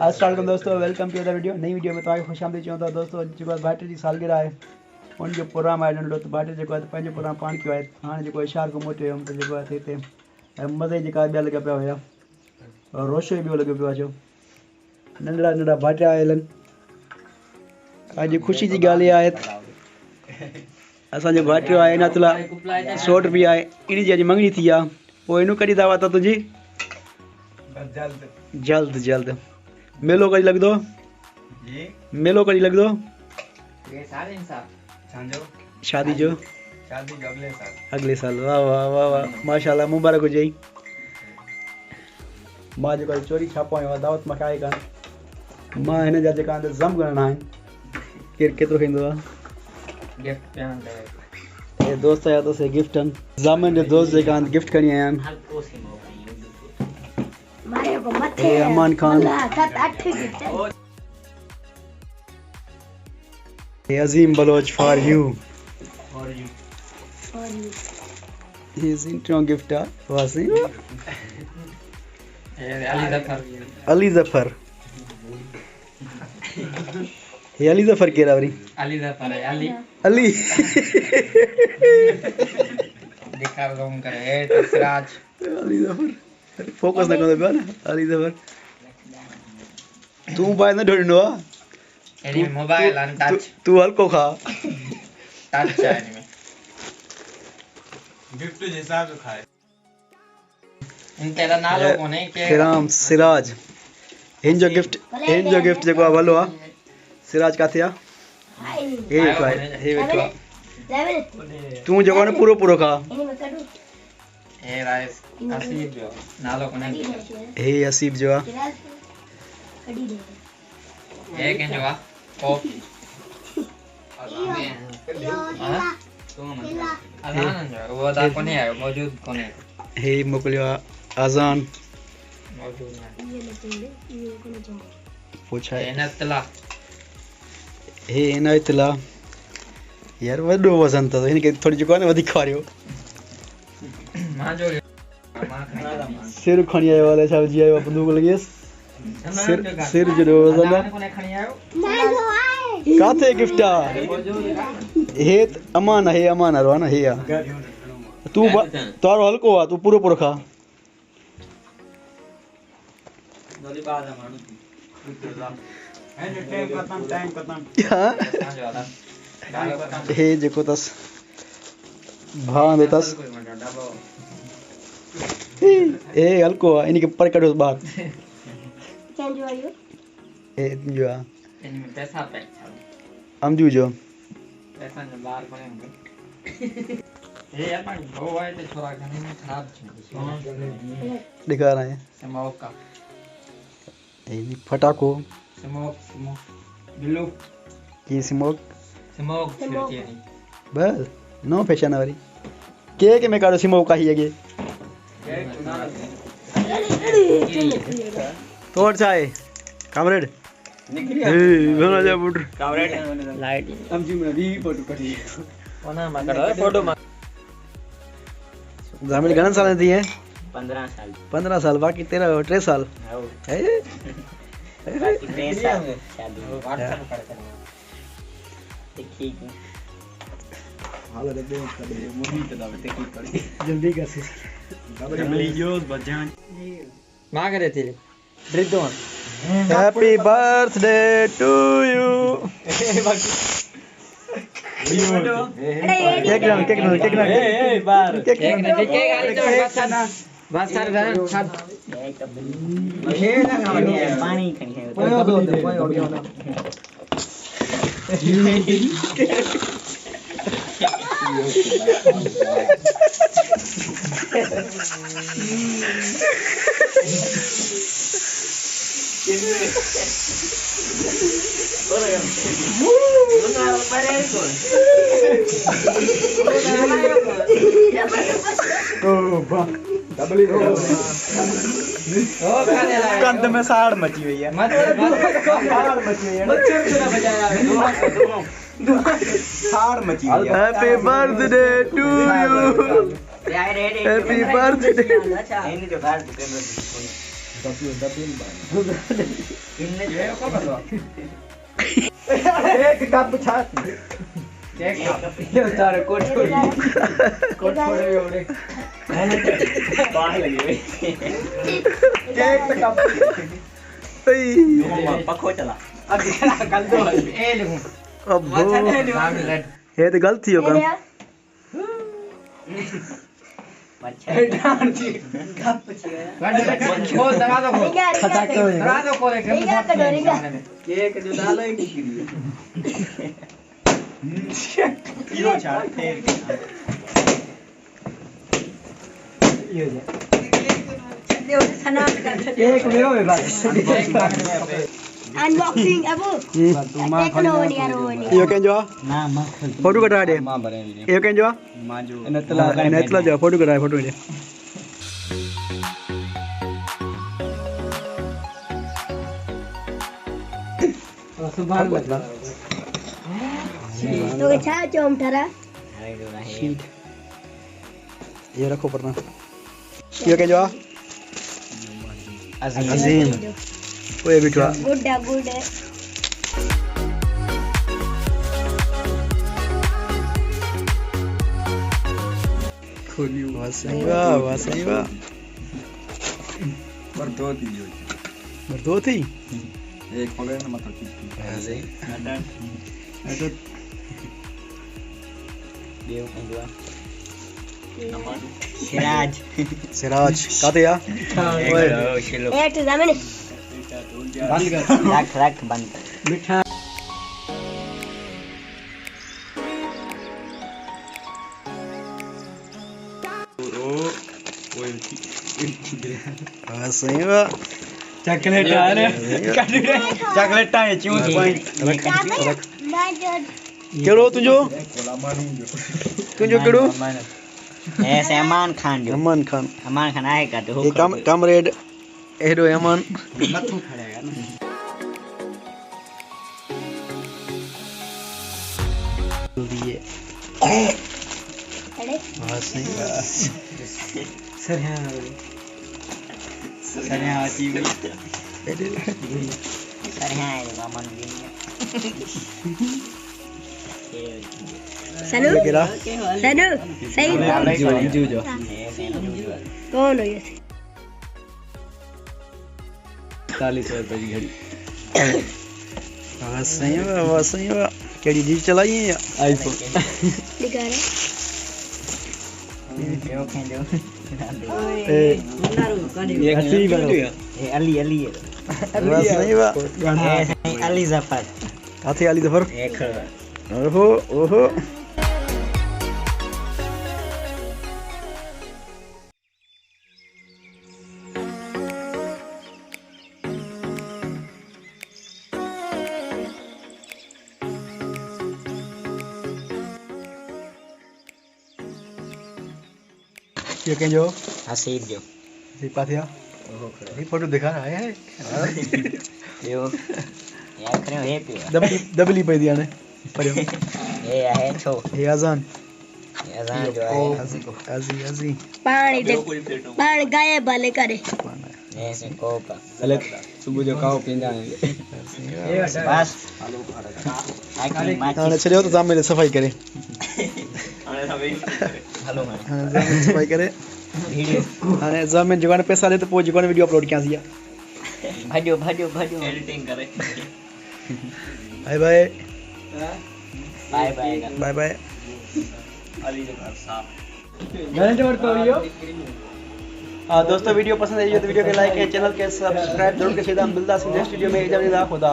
आज स्टार्ट करूँ दोस्तों। Welcome to other video. नई वीडियो में तव्हांखे खुश आमदीद चवंदा दोस्तों। जो भाइटे जी सालगिरह है उनजो प्रोग्राम आहे नंढो, त भाइटे जेको आहे पंहिंजो प्रोग्राम पाण कयो आहे। हाणे जेको इशार को मोटियो हुयमि त जेको आहे हिते मज़े जेका ॿिया लॻा पिया हुया और रोशो बि लॻो पियो आहे। जो नंढड़ा नंढड़ा भाइटा आयल आहिनि। अॼु ख़ुशी जी ॻाल्हि इहा आहे असांजो भाइटियो आहे इनातुल्ला सोट बि आहे। इन जी अॼु मंगणी थी आहे। पोइ इनू कॾहिं दावत आहे तुंहिंजी? जल्द जल्द। मेलो कॾहिं लॻंदो? मेलो कॾहिं लॻंदो? शादी जो अगले साल। वाह वाह वाह वाह माशाल्लाह, मुबारक हुजई। मां जेको चोरी छापो आयो आहे दावत मूंखे आहे कान। मां हिन जा जेका ज़म करणा आहिनि। केरु केतिरो खाईंदो आहे? हे दोस्त आया तो से गिफ्ट आहिनि। ज़ामन जो दोस्त जेका गिफ्ट खणी आया आहिनि। हे अमान खान, हे Azeem Baloch for you. His intro gift was Ali Zafar. Hey Ali Zafar kya raha hai? Ali Zafar hai Ali. Ali. दिखा ज़ूम करे है सिराज Ali Zafar. फोकस ना करो ना Ali Zafar. तू बाय ना ढूंढो आ। एनी मोबाइल अन टच तू हल्को खा। टच है एनी में गिफ्ट जैसा तो खाए। इन तेरा नालो कोने के किराम सिराज। इन जो गिफ्ट जेको भलो आ। सिराज काथे आ? हे वेठो आ। तू जेको ने पूरो पूरो खा। हे राइस असीब जो नालो कोने हे असीब जो आ। हे के जो आ ओ अजान जो वो दा कोने है मौजूद कोने। हे मोकलियो अजान मौजूद है। पूछा है इनातुल्ला। हे इनातुल्ला यार वडो वजन तो इनके थोड़ी जो कोने वधिक खारियो। मां जो मां खणा सिर खणी आयो वाले साहब जी आयो बंदूक लगियस। सिर जो वजन कोने खणी आयो काथे गिफ्ट आ? हे अमान है, अमान रो ना हे आ। तू तारो हल्को आ, तू पूरो पूरो खा। दोली बाद मानु टाइम खत्म हे जेको तस भां देतस ए हल्को आ। इनके पर कढो बाहर। चेंज आयो ए जो आ इन में पैसा पैक अमजू जो पैसा जो बाहर कोने होंगे। ए यार पानी वो आए तो छोरा खाने में खराब छे दिखा रहा है स्मोक का। ए फटाको स्मोक बिल्लू की स्मोक छिड़की नहीं बस नो फैशन वाली के में काढो स्मोक का ही है तोड़ चाहे कामरेड बना जा बुट कावरेट लाइट अमजी में भी फोटो कटी ओना मा करो फोटो मा। जामिल गणन साल थी है? 15 साल 15 साल बाकी तेरा 3 साल है। बाकी 3 साल शादी व्हाट्सएप कर कर देखी हाल दे मोदी के दावे ते की करी जल्दी कैसे जल्दी जोस बजान मां करे थी ड्रिप दो। Happy birthday to you. Cake ना ए बार केक गाली तो बस सर ये ना खानी है पानी खनी है कोई ऑडियो ना कंध में साड़ मची हुई है। साड़ मची हुई है। Happy birthday to you. Happy birthday. इनने जो है को बता एक कप छात केक ये उतार कोट छोड़े ओरे बाहर लगी भाई केक तो कप पको चला अब कल तो ए लिखूं अब ये तो गलत हो गया खोल दरवाजा खोल दरवाजा खोल केक जो डालो ही नहीं किलो चार ये केक मेरो है बात अनबॉक्सिंग अब देखो यार वो नहीं यो केन जो ना मां फोटो कटा दे मां बने यो केन जो मां जो नेतला जो फोटो कटा फोटो दे सुभान अल्लाह तो क्या चोम ठरा शीट ये रखो पढ़ना यो केन जो अजीम ओए बिटवा गुड वाह बरदोती एक पकड़ ना मतलब ऐसे देव कंदुआ सिराज काते या ओए एक तो जमीन बंद कर रख बंद कर मिठा सही बा चॉकलेट आ रहे चॉकलेट टाइम चूस पॉइंट केड़ो तुझो केड़ो ए सलमान खान जो अमन खान आए का तो ये कामरेड एडो अमन मथू खड़ेगा ना दिए अरे सही बा सर यहाँ आती हुई सर यहाँ रामन सनु सनु सही जो कौन हो ये 40 रुपए की घड़ी सही बा केड़ी जी चलाई है या आईफोन दिखा रहे ये हसी बनो ए अली अली सही बा अली जफर काथे अली जफर एक ओहो ये क्या जो हसीब जो जी पाथिया ये फोटो दिखा रहा है यो यार करे हे पियो डबली पे दिया ने पर ये है छो ये अजान जो है अजी पानी दे पानी गायब वाले करे ऐसे कोपा गलत सुबह जो खाओ पींदा है बस आने चले तो सामने सफाई करे हेलो सफाई करे वीडियो आने जमीन जुगान पैसा ले तो पो जुगान वीडियो अपलोड किया सिया भाजो एडिटिंग करे bye bye bye bye Ali Zafar साहब मैंने जो कर लियो दोस्तों वीडियो पसंद आई हो तो वीडियो को लाइक चैनल के सब्सक्राइब जरूर कीजिएगा। हम मिलता हैं नेक्स्ट वीडियो में। इजाज़त खुदा।